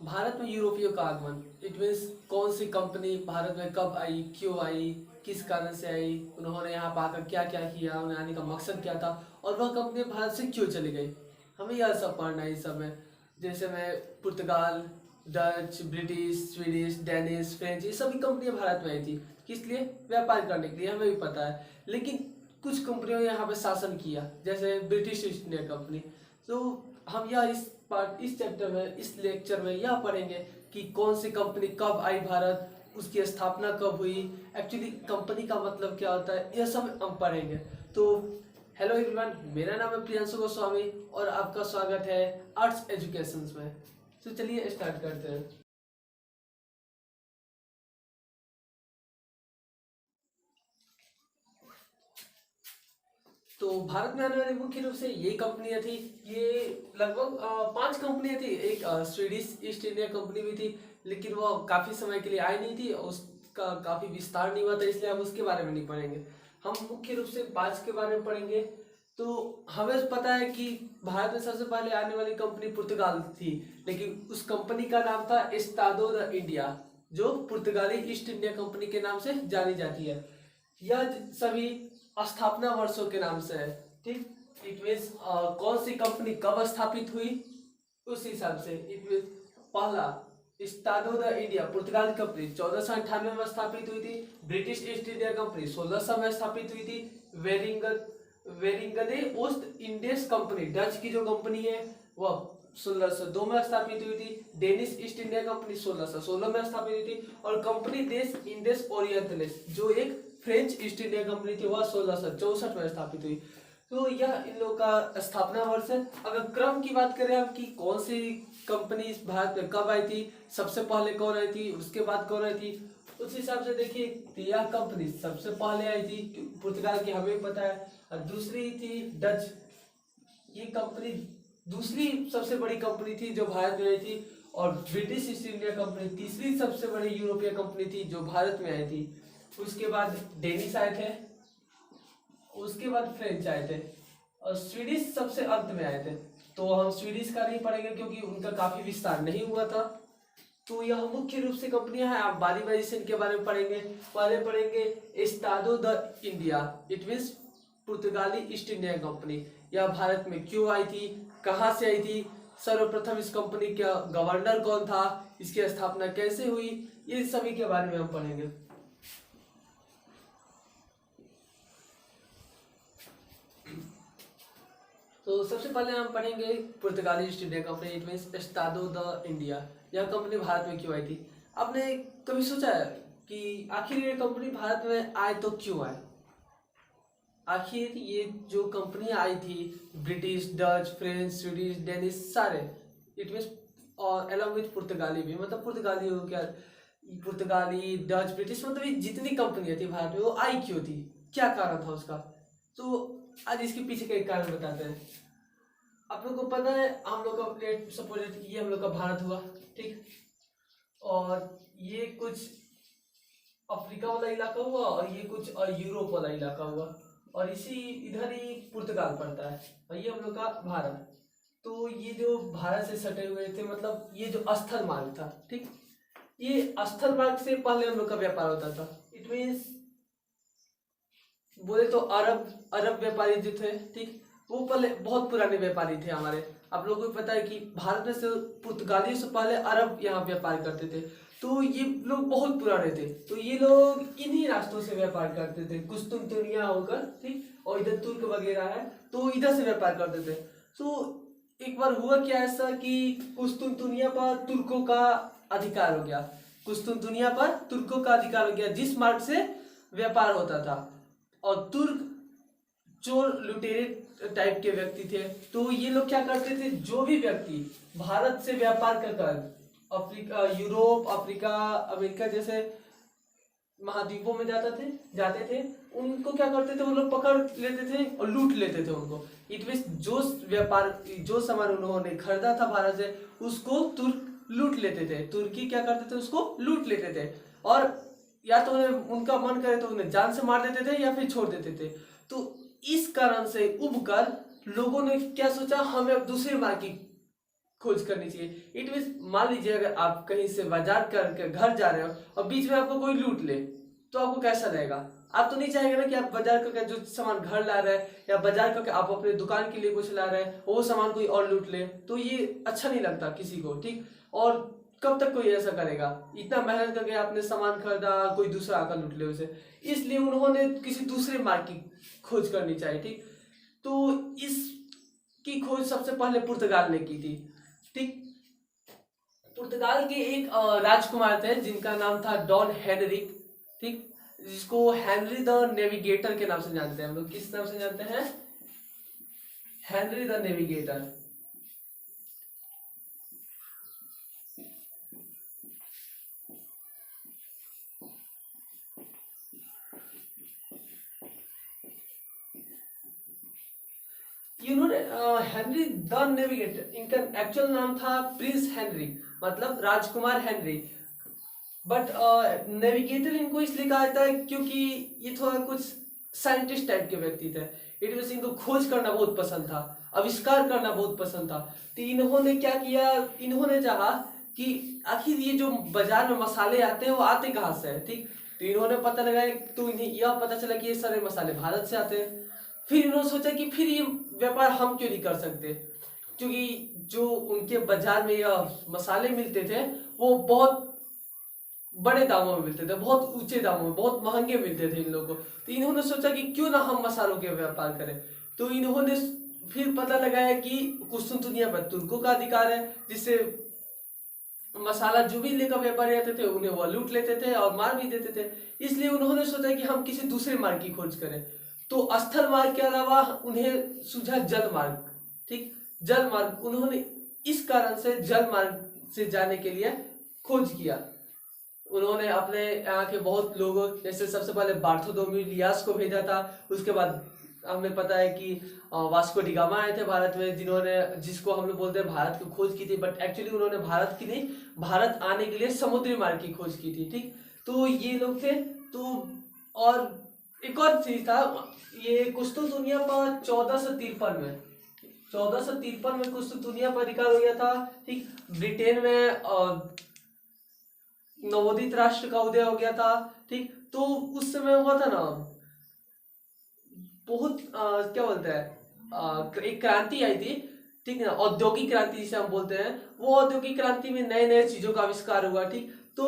भारत में यूरोपियों का आगमन इट मीन्स कौन सी कंपनी भारत में कब आई, क्यों आई, किस कारण से आई, उन्होंने यहाँ पर आकर क्या क्या किया, उन्हें आने का मकसद क्या था और वह कंपनी भारत से क्यों चली गई। हमें यह सब पढ़ना है इस सब में। जैसे मैं पुर्तगाल, Dutch, British, Swedish, Danish, French, ये सभी कंपनियां भारत में आई थी। किस लिए? व्यापार करने के लिए, हमें भी पता है। लेकिन कुछ कंपनियों ने यहाँ पे शासन किया, जैसे ब्रिटिश ईस्ट इंडिया कंपनी। तो हम यह इस चैप्टर में, इस लेक्चर में यह पढ़ेंगे कि कौन सी कंपनी कब आई भारत, उसकी स्थापना कब हुई, एक्चुअली कंपनी का मतलब क्या होता है, यह सब हम पढ़ेंगे। तो हेलो एवरीवन, मेरा नाम है प्रियांशु गोस्वामी और आपका स्वागत है आर्ट्स एजुकेशन में। तो चलिए स्टार्ट करते हैं। तो भारत में आने वाली मुख्य रूप से ये कंपनियां थी। ये लगभग 5 कंपनियां थी। एक स्वीडिश ईस्ट इंडिया कंपनी भी थी, लेकिन वो काफ़ी समय के लिए आई नहीं थी, उसका काफ़ी विस्तार नहीं हुआ था, इसलिए हम उसके बारे में नहीं पढ़ेंगे। हम मुख्य रूप से 5 के बारे में पढ़ेंगे। तो हमें पता है कि भारत में सबसे पहले आने वाली कंपनी पुर्तगाल थी, लेकिन उस कंपनी का नाम था एस्टाडो द इंडिया, जो पुर्तगाली ईस्ट इंडिया कंपनी के नाम से जानी जाती है। यह सभी स्थापना वर्षों के नाम से है। ठीक, इट मीन्स कौन सी कंपनी कब स्थापित हुई उस हिसाब से। इट मीन्स पहला स्टाडो द इंडिया पुर्तगाल कंपनी 1498 में स्थापित हुई थी। ब्रिटिश ईस्ट इंडिया कंपनी 1600 में स्थापित हुई थी। वेरिंगदे ओस्ट इंडियस कंपनी डच की जो कंपनी है वह 1602 में स्थापित हुई थी। डेनिश ईस्ट इंडिया कंपनी 1616 में स्थापित हुई थी। और कंपनी देश इंडेस ओरिएंटलिस जो एक फ्रेंच ईस्ट इंडिया कंपनी थी वह 1664 में स्थापित हुई। तो यह इन लोगों का स्थापना वर्ष है। अगर क्रम की बात करें हम कि कौन सी कंपनी इस भारत में कब आई थी, सबसे पहले कौन आई थी, उसके बाद कौन आई थी, उस हिसाब से देखिए यह कंपनी सबसे पहले आई थी पुर्तगाल की, हमें पता है। और दूसरी थी डच। ये कंपनी दूसरी सबसे बड़ी कंपनी थी जो भारत में आई थी। और ब्रिटिश ईस्ट इंडिया कंपनी तीसरी सबसे बड़ी यूरोपीय कंपनी थी जो भारत में आई थी। उसके बाद डेनिश आए थे, उसके बाद फ्रेंच आए थे और स्वीडिश सबसे अंत में आए थे। तो हम स्वीडिश का नहीं पढ़ेंगे क्योंकि उनका काफी विस्तार नहीं हुआ था। तो यह मुख्य रूप से कंपनियां हैं। आप बारी बारी से इनके बारे में पढ़ेंगे। पहले पढ़ेंगे एस्टाडो द इंडिया, इट मीन्स पुर्तगाली ईस्ट इंडिया कंपनी। यह भारत में क्यों आई थी, कहाँ से आई थी, सर्वप्रथम इस कंपनी का गवर्नर कौन था, इसकी स्थापना कैसे हुई, ये सभी के बारे में हम पढ़ेंगे। तो सबसे पहले हम पढ़ेंगे पुर्तगाली East India company, it means Estado da India. यह कंपनी भारत में क्यों आई थी? आपने कभी सोचा है कि आखिर ये कंपनी भारत में आए तो क्यों आए? आखिर ये जो कंपनियां आई थी, British, Dutch, French, Swedish, Danish, सारे, इट मीन्स और अलॉन्ग विथ पुर्तगाली भी, मतलब पुर्तगाली हो क्या, पुर्तगाली, डच, ब्रिटिश, मतलब ये जितनी कंपनियां थी भारत में वो आई क्यों थी, क्या कारण था उसका। तो आज इसके पीछे का एक कारण बताते हैं। आप लोग को पता है, हम लोग का लेट सपोज ये हम लोग का भारत हुआ, ठीक, और ये कुछ अफ्रीका वाला इलाका हुआ और ये कुछ और यूरोप वाला इलाका हुआ और इसी इधर ही पुर्तगाल पड़ता है और ये हम लोग का भारत। तो ये जो भारत से सटे हुए थे, मतलब ये जो स्थल मार्ग था, ठीक, ये स्थल मार्ग से पहले हम लोग का व्यापार होता था। इट मीन्स बोले तो अरब व्यापारी जो थे, ठीक, वो पहले बहुत पुराने व्यापारी थे हमारे। आप लोगों को पता है कि भारत में से पुर्तगालियों से पहले अरब यहाँ व्यापार करते थे। तो ये लोग बहुत पुराने थे। तो ये लोग इन्हीं रास्तों से व्यापार करते थे, कुस्तुनतुनिया होकर, ठीक, और इधर तुर्क वगैरह है, तो इधर से व्यापार करते थे। तो एक बार हुआ क्या ऐसा कि कुस्तुनतुनिया पर तुर्कों का अधिकार हो गया। कुस्तुनतुनिया पर तुर्कों का अधिकार हो गया जिस मार्ग से व्यापार होता था। और तुर्क चोर लुटेरे टाइप के व्यक्ति थे। तो ये लोग क्या करते थे, जो भी व्यक्ति भारत से व्यापार कर अफ्रीका, यूरोप, अफ्रीका, अमेरिका जैसे महाद्वीपों में जाते थे, उनको क्या करते थे, वो लोग पकड़ लेते थे और लूट लेते थे उनको। इट मीन्स जो सामान उन्होंने खरीदा था भारत से, उसको तुर्क लूट लेते थे। तुर्की क्या करते थे, उसको लूट लेते थे और या तो उन्हें उनका मन करे तो उन्हें जान से मार देते थे या फिर छोड़ देते थे। तो इस कारण से उब कर लोगों ने क्या सोचा, हमें अब दूसरे मार्ग की खोज करनी चाहिए। इट मीन मान लीजिए अगर आप कहीं से बाजार करके घर जा रहे हो और बीच में आपको कोई लूट ले, तो आपको कैसा रहेगा? आप तो नहीं चाहेंगे ना कि आप बाजार करके जो सामान घर ला रहे हैं या बाजार करके आप अपने दुकान के लिए कुछ ला रहे हैं, वो सामान कोई और लूट ले, तो ये अच्छा नहीं लगता किसी को, ठीक। और कब तक कोई ऐसा करेगा? इतना मेहनत करके आपने सामान खरीदा, कोई दूसरा आकर लूट ले उसे। इसलिए उन्होंने किसी दूसरे मार्ग की खोज करनी चाहिए, ठीक। तो इसकी खोज सबसे पहले पुर्तगाल ने की थी, ठीक। पुर्तगाल के एक राजकुमार थे जिनका नाम था डॉन हेनरिक, ठीक, जिसको हेनरी द नेविगेटर के नाम से जानते हैं हम लोग। किस नाम से जानते हैं? Henry the navigator. इन्होंने हेनरी द नेविगेटर, इनका एक्चुअल नाम था प्रिंस हेनरी, मतलब राजकुमार हेनरी। बट नेविगेटर इनको इसलिए कहा जाता है क्योंकि ये थोड़ा कुछ साइंटिस्ट टाइप के व्यक्ति थे। इट मीन इनको खोज करना बहुत पसंद था, आविष्कार करना बहुत पसंद था। तो इन्होंने क्या किया, इन्होंने चाहा कि आखिर ये जो बाजार में मसाले आते हैं वो आते कहाँ से है, ठीक। तो इन्होंने पता लगाया, तो इन्हें यह पता चला कि ये सारे मसाले भारत से आते हैं। फिर इन्होंने सोचा कि फिर ये व्यापार हम क्यों नहीं कर सकते, क्योंकि जो उनके बाजार में यह मसाले मिलते थे वो बहुत बड़े दामों में मिलते थे, बहुत ऊंचे दामों में, बहुत महंगे मिलते थे इन लोगों को। तो इन्होंने सोचा कि क्यों ना हम मसालों के व्यापार करें। तो इन्होंने फिर पता लगाया कि कुस्तुनतुनिया पर तुर्कों का अधिकार है, जिससे मसाला जो भी लेकर व्यापारी आते थे उन्हें वह लूट लेते थे और मार भी देते थे। इसलिए उन्होंने सोचा कि हम किसी दूसरे मार्ग की खोज करें। तो स्थल मार्ग के अलावा उन्हें सूझा जल मार्ग, ठीक, जल मार्ग। उन्होंने इस कारण से जल मार्ग से जाने के लिए खोज किया। उन्होंने अपने यहाँ के बहुत लोगों, जैसे सबसे पहले बार्थोलोम्यू डियास को भेजा था। उसके बाद हमें पता है कि वास्को डी गामा आए थे भारत में, जिन्होंने, जिसको हम लोग बोलते हैं भारत की खोज की थी। बट एक्चुअली उन्होंने भारत की नहीं, भारत आने के लिए समुद्री मार्ग की खोज की थी, ठीक। तो ये लोग थे। तो और एक और चीज था, ये कुस्तुनतुनिया पर 1453 में कुस्तुनतुनिया पर अधिकार हो गया था, ठीक। ब्रिटेन में नवोदित राष्ट्र का उदय हो गया था, ठीक। तो उस समय हुआ था ना बहुत क्या बोलते हैं, एक क्रांति आई थी, ठीक है ना, औद्योगिक क्रांति जिसे हम बोलते हैं। वो औद्योगिक क्रांति में नए नए चीजों का आविष्कार हुआ, ठीक। तो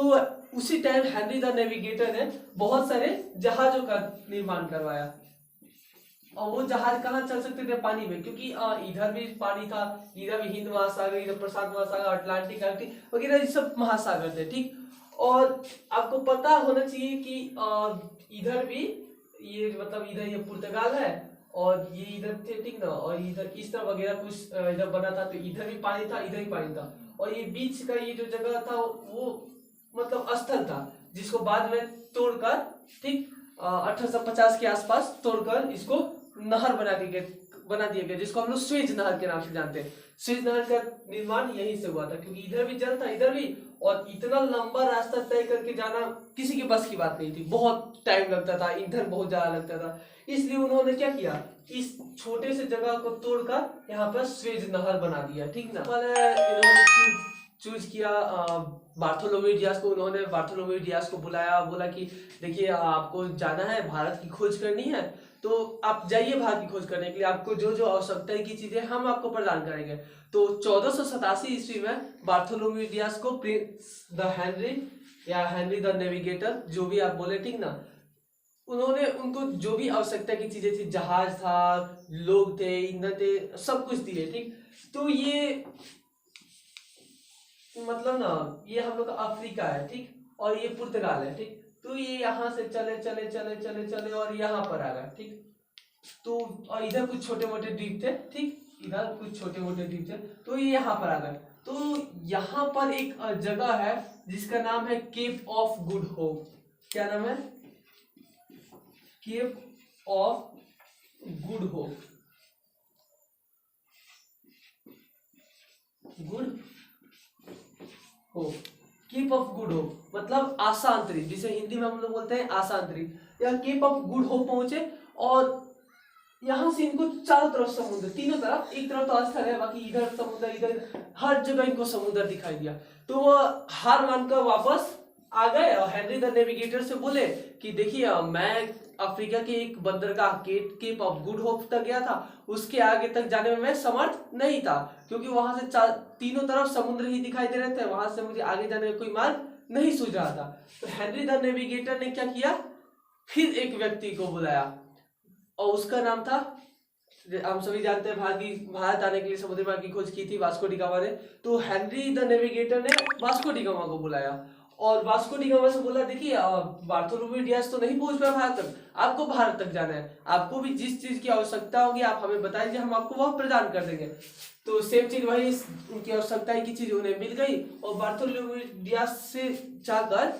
उसी टाइम हेनरी द नेविगेटर ने बहुत सारे जहाजों का निर्माण करवाया। और वो जहाज कहाँ चल सकते थे? पानी में, क्योंकि इधर भी पानी था, इधर भी हिंद महासागर, इधर प्रशांत महासागर, अटलांटिक वगैरह, ये सब महासागर थे, ठीक। और आपको पता होना चाहिए कि इधर भी ये, मतलब इधर ये पुर्तगाल है और ये इधर थे, ठीक ना। और इधर इस तरह वगैरह कुछ इधर बना था, तो इधर भी पानी था, इधर भी पानी था। और ये बीच का ये जो जगह था वो मतलब स्थल था, जिसको बाद में तोड़कर, ठीक, 1850 के आसपास तोड़कर इसको नहर बना दिया गया, जिसको हम लोग स्वेज नहर के नाम से जानते हैं। स्वेज नहर का निर्माण यहीं से हुआ था, क्योंकि इधर भी जल था, इधर भी। और इतना लंबा रास्ता तय करके जाना किसी के बस की बात नहीं थी, बहुत टाइम लगता था, ईंधन बहुत ज्यादा लगता था। इसलिए उन्होंने क्या किया, इस छोटे से जगह को तोड़कर यहाँ पर स्वेज नहर बना दिया, ठीक ना। इन्होंने चूज किया बार्थोलोम्यू डियास को। उन्होंने बार्थोलोम्यू डियास को बुलाया, बोला कि देखिए आपको जाना है, भारत की खोज करनी है, तो आप जाइए भारत की खोज करने के लिए। आपको जो जो आवश्यकता की चीजें हम आपको प्रदान करेंगे। तो 1487 ईस्वी में बार्थोलोम्यू डियास को प्रिंस द हेनरी या हेनरी द नेविगेटर, जो भी आप बोले, ठीक ना, उन्होंने उनको जो भी आवश्यकता की चीजें थी, जहाज था, लोग थे, ईंधन थे, सब कुछ दिए, ठीक। तो ये मतलब ना, ये हम लोग का अफ्रीका है, ठीक, और ये पुर्तगाल है, ठीक। तो ये यहाँ से चले चले चले चले चले और यहाँ पर आ गए, ठीक। तो और इधर कुछ छोटे मोटे द्वीप थे, ठीक, इधर कुछ छोटे मोटे द्वीप थे, तो ये यहाँ पर आ गए। तो यहाँ पर एक जगह है जिसका नाम है केप ऑफ गुड होप। क्या नाम है? Cape of Good Hope. Good Hope, Cape of Good Hope मतलब आशांतरित, जिसे हिंदी में हम लोग बोलते हैं आशांतरित। यह केप ऑफ गुड होप पहुंचे और यहाँ से इनको चारों तरफ समुद्र, तीनों तरफ, एक तरफ तो स्थल है, बाकी इधर समुद्र, इधर हर जगह इनको समुद्र दिखाई दिया। तो वो हार मानकर वापस आ गए और हेनरी द नेविगेटर से बोले कि देखिए मैं अफ्रीका के एक बंदरगाह केप ऑफ गुड होप तक गया था, उसके आगे तक जाने में मैं समर्थ नहीं था, क्योंकि वहां से तीनों तरफ समुद्र ही दिखाई दे रहे थे, वहां से मुझे आगे जाने का कोई मार्ग नहीं सूझ रहा था। तो हेनरी द नेविगेटर ने क्या किया, फिर एक व्यक्ति को बुलाया और उसका नाम था, हम सभी जानते हैं भारत आने के लिए समुद्री मार्ग की खोज की थी वास्को डी गामा ने। तो हेनरी द नेविगेटर ने वास्को डी गामा को बुलाया और वास्को डी गामा से बोला देखिए बार्थोलोम्यू डियास तो नहीं पहुंच पाया भारत तक, आपको भारत तक जाना है, आपको भी जिस चीज की आवश्यकता होगी आप हमें बताइए, हम आपको वह प्रदान कर देंगे। तो सेम चीज वही, उनकी आवश्यकता की चीज उन्हें मिल गई और बार्थोलोम्यू डियास से जाकर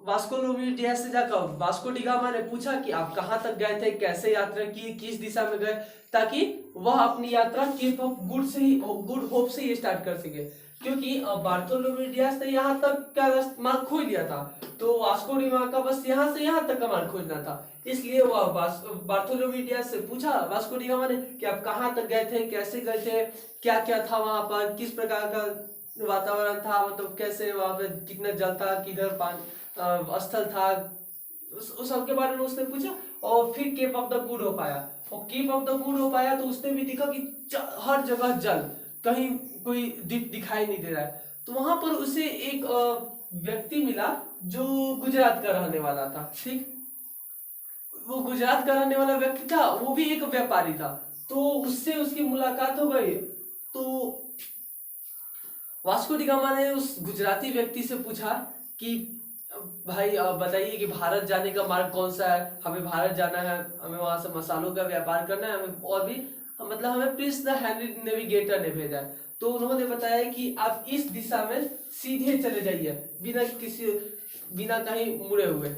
वास्को डियास से जाकर वास्को डी गामा ने पूछा कि आप कहाँ तक गए थे, कैसे यात्रा की, किस दिशा में गए, ताकि वह अपनी यात्रा केप ऑफ गुड होप से ही स्टार्ट कर सके, क्योंकि बार्थोलोम्यू डियास ने यहाँ तक का मार्ग खोज लिया था, तो वास्को डी गामा का बस यहाँ से यहाँ तक का मार्ग खोजना था। इसलिए वह बार्थोलोम्यू डियास से पूछा वास्को डी गामा ने कि आप कहाँ तक गए थे, कैसे गए थे, क्या क्या था वहां पर, किस प्रकार का वातावरण था, मतलब कैसे वहां पे कितना जल था, किधर पानी स्थल था, उस सब के बारे में उसने पूछा। और फिर Cape of the Good Hope आया, और Cape of the Good Hope आया तो उसने भी देखा कि हर जगह जल, कहीं कोई द्वीप दिखाई नहीं दे रहा है। तो वहां पर उसे एक व्यक्ति मिला जो गुजरात का रहने वाला था, ठीक, वो गुजरात का रहने वाला व्यक्ति था, वो भी एक व्यापारी था, तो उससे उसकी मुलाकात हो गई। तो वास्को डी गामा ने उस गुजराती व्यक्ति से पूछा कि भाई बताइए कि भारत जाने का मार्ग कौन सा है, हमें भारत जाना है, हमें वहां से मसालों का व्यापार करना है, हमें और भी मतलब हमें प्रिंस द हेनरी नेविगेटर ने भेजा है। तो उन्होंने बताया कि आप इस दिशा में सीधे चले जाइए बिना कहीं मुड़े हुए।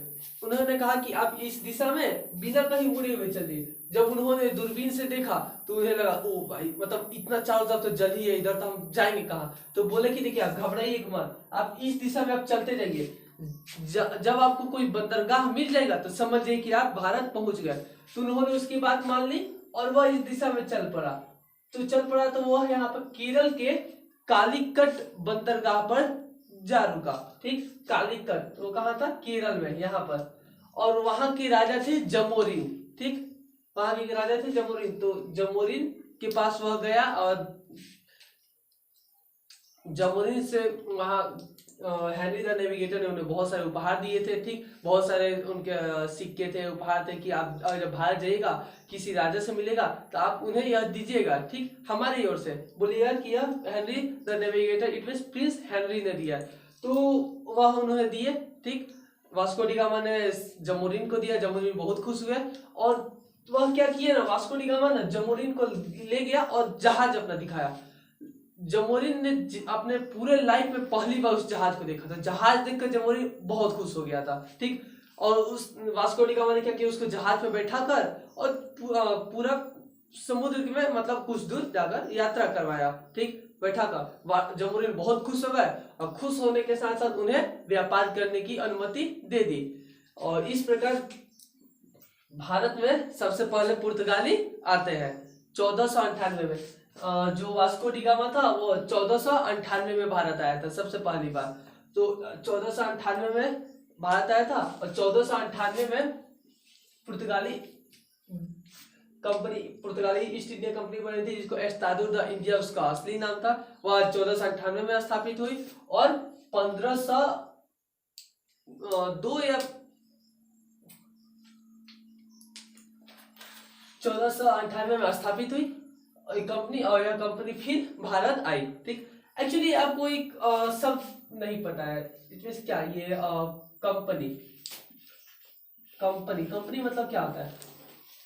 उन्होंने कहा कि आप इस दिशा में बिना कहीं मुड़े हुए चलिए। जब उन्होंने दूरबीन से देखा तो उन्हें लगा ओ भाई, मतलब इतना चारों तरफ तो जल ही है, इधर तो हम जाएंगे कहाँ। तो बोले कि देखिए आप घबराइए मत, आप इस दिशा में आप चलते जाइए, जब आपको कोई बंदरगाह मिल जाएगा तो समझिए कि आप भारत पहुंच गए। तो उन्होंने उसकी बात मान ली और वह इस दिशा में चल पड़ा। तो वह यहाँ पर केरल के कालीकट बंदरगाह पर जा रुका, ठीक, कालीकट वो कहाँ था, केरल में यहाँ पर। और वहां के राजा थे जमोरिन, ठीक, वहां के राजा थे जमोरिन। तो जमोरिन के पास वह गया और जमोरिन से वहां हेनरी द नेविगेटर ने उन्हें बहुत सारे उपहार दिए थे, ठीक, बहुत सारे उनके सिक्के थे, उपहार थे कि आप जब भारत जाइएगा किसी राजा से मिलेगा तो आप उन्हें यह दीजिएगा, ठीक, हमारी ओर से बोलिएगा कि यह Henry the navigator, it means Prince Henry ने दिया। तो वह उन्होंने दिए, ठीक। वास्को डी गामा ने जमोरिन को दिया, जमोरिन बहुत खुश हुए और वह क्या किया ना, वास्को डी गामा ना जमोरिन को ले गया और जहाज अपना दिखाया। जमोरिन ने अपने पूरे लाइफ में पहली बार उस जहाज को देखा था, जहाज देखकर जमोरिन बहुत खुश हो गया था, ठीक। और उस वास्को डी गामा ने क्या किया, उसको जहाज पे बैठा कर और पूरा समुद्र में मतलब कुछ दूर जाकर यात्रा करवाया, ठीक, बैठा कर। जमोरिन बहुत खुश हो गए और खुश होने के साथ साथ उन्हें व्यापार करने की अनुमति दे दी। और इस प्रकार भारत में सबसे पहले पुर्तगाली आते हैं 1498 में। जो वास्को डी गामा था वो 1498 में भारत आया था सबसे पहली बार। तो 1498 में भारत आया था और 1498 में पुर्तगाली ईस्ट इंडिया कंपनी बनी थी, जिसको एस्टाडो द इंडिया उसका असली नाम था। वह 1498 में स्थापित हुई और 1498 में स्थापित हुई कंपनी, और यह कंपनी फिर भारत आई, ठीक। एक्चुअली आपको एक सब नहीं पता है, इसमें क्या ये कंपनी मतलब क्या होता है,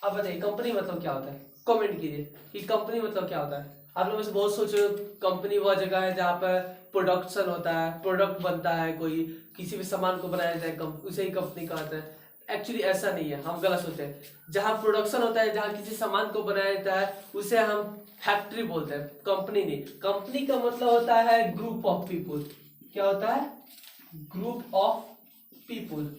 आप बताइए कंपनी मतलब क्या होता है, कमेंट कीजिए कि कंपनी मतलब क्या होता है। आप लोग में से बहुत सोच रहे हो कंपनी वह जगह है जहाँ पर प्रोडक्शन होता है, प्रोडक्ट बनता है, कोई किसी भी सामान को बनाया जाए उसे ही कंपनी कहते हैं। एक्चुअली ऐसा नहीं है, हम गलत सोचते हैं। जहाँ प्रोडक्शन होता है, जहाँ किसी सामान को बनाया जाता है, उसे हम फैक्ट्री बोलते हैं, कंपनी नहीं। कंपनी का मतलब होता है ग्रुप ऑफ पीपुल। क्या होता है, group of people.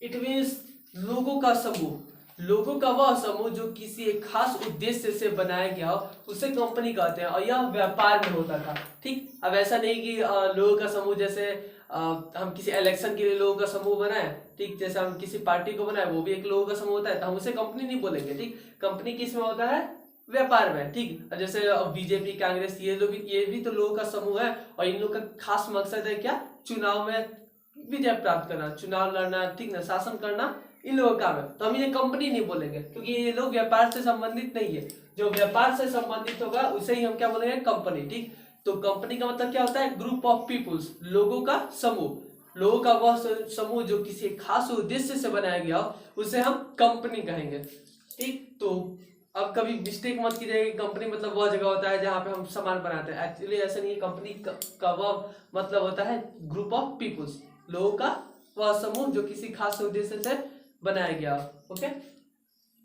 It means लोगों का समूह। लोगों का वह समूह जो किसी एक खास उद्देश्य से बनाया गया हो उसे कंपनी कहते हैं, और यह व्यापार में होता था। ठीक, अब ऐसा नहीं कि लोगों का समूह जैसे हम किसी इलेक्शन के लिए लोगों का समूह बनाए, ठीक, जैसे हम किसी पार्टी को बनाए वो भी एक लोगों का समूह होता है, तो हम उसे कंपनी नहीं बोलेंगे। ठीक, कंपनी किस में होता है? व्यापार में। ठीक, जैसे बीजेपी, कांग्रेस, ये भी तो लोगों का समूह है, और इन लोग का खास मकसद है क्या? चुनाव में विजय प्राप्त करना, चुनाव लड़ना, ठीक ना, शासन करना, इन लोगों का काम है। तो हम ये कंपनी नहीं बोलेंगे क्योंकि ये लोग व्यापार से संबंधित नहीं है। जो व्यापार से संबंधित होगा उसे ही हम क्या बोलेंगे? कंपनी। ठीक, तो कंपनी का मतलब क्या होता है? ग्रुप ऑफ पीपुल्स, लोगों का समूह। लोगों का वह समूह जो किसी खास उद्देश्य से बनाया गया हो उसे हम कंपनी कहेंगे। ठीक, तो अब कभी मिस्टेक मत कीजिएगा कि कंपनी मतलब वह जगह होता है जहां पे हम सामान बनाते हैं। एक्चुअली ऐसा नहीं है। कंपनी का वह मतलब होता है ग्रुप ऑफ पीपुल्स, लोगों का वह समूह जो किसी खास उद्देश्य से बनाया गया। ओके,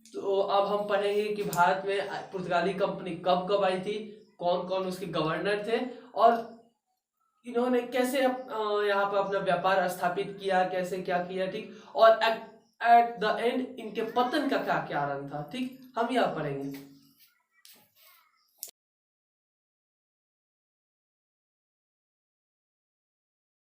तो अब हम पढ़ेंगे कि भारत में पुर्तगाली कंपनी कब कब आई थी, कौन कौन उसके गवर्नर थे, और इन्होंने कैसे यहाँ पर अपना व्यापार स्थापित किया, कैसे क्या किया। ठीक, और एट द एंड इनके पतन का क्या कारण था। ठीक, हम यह पढ़ेंगे।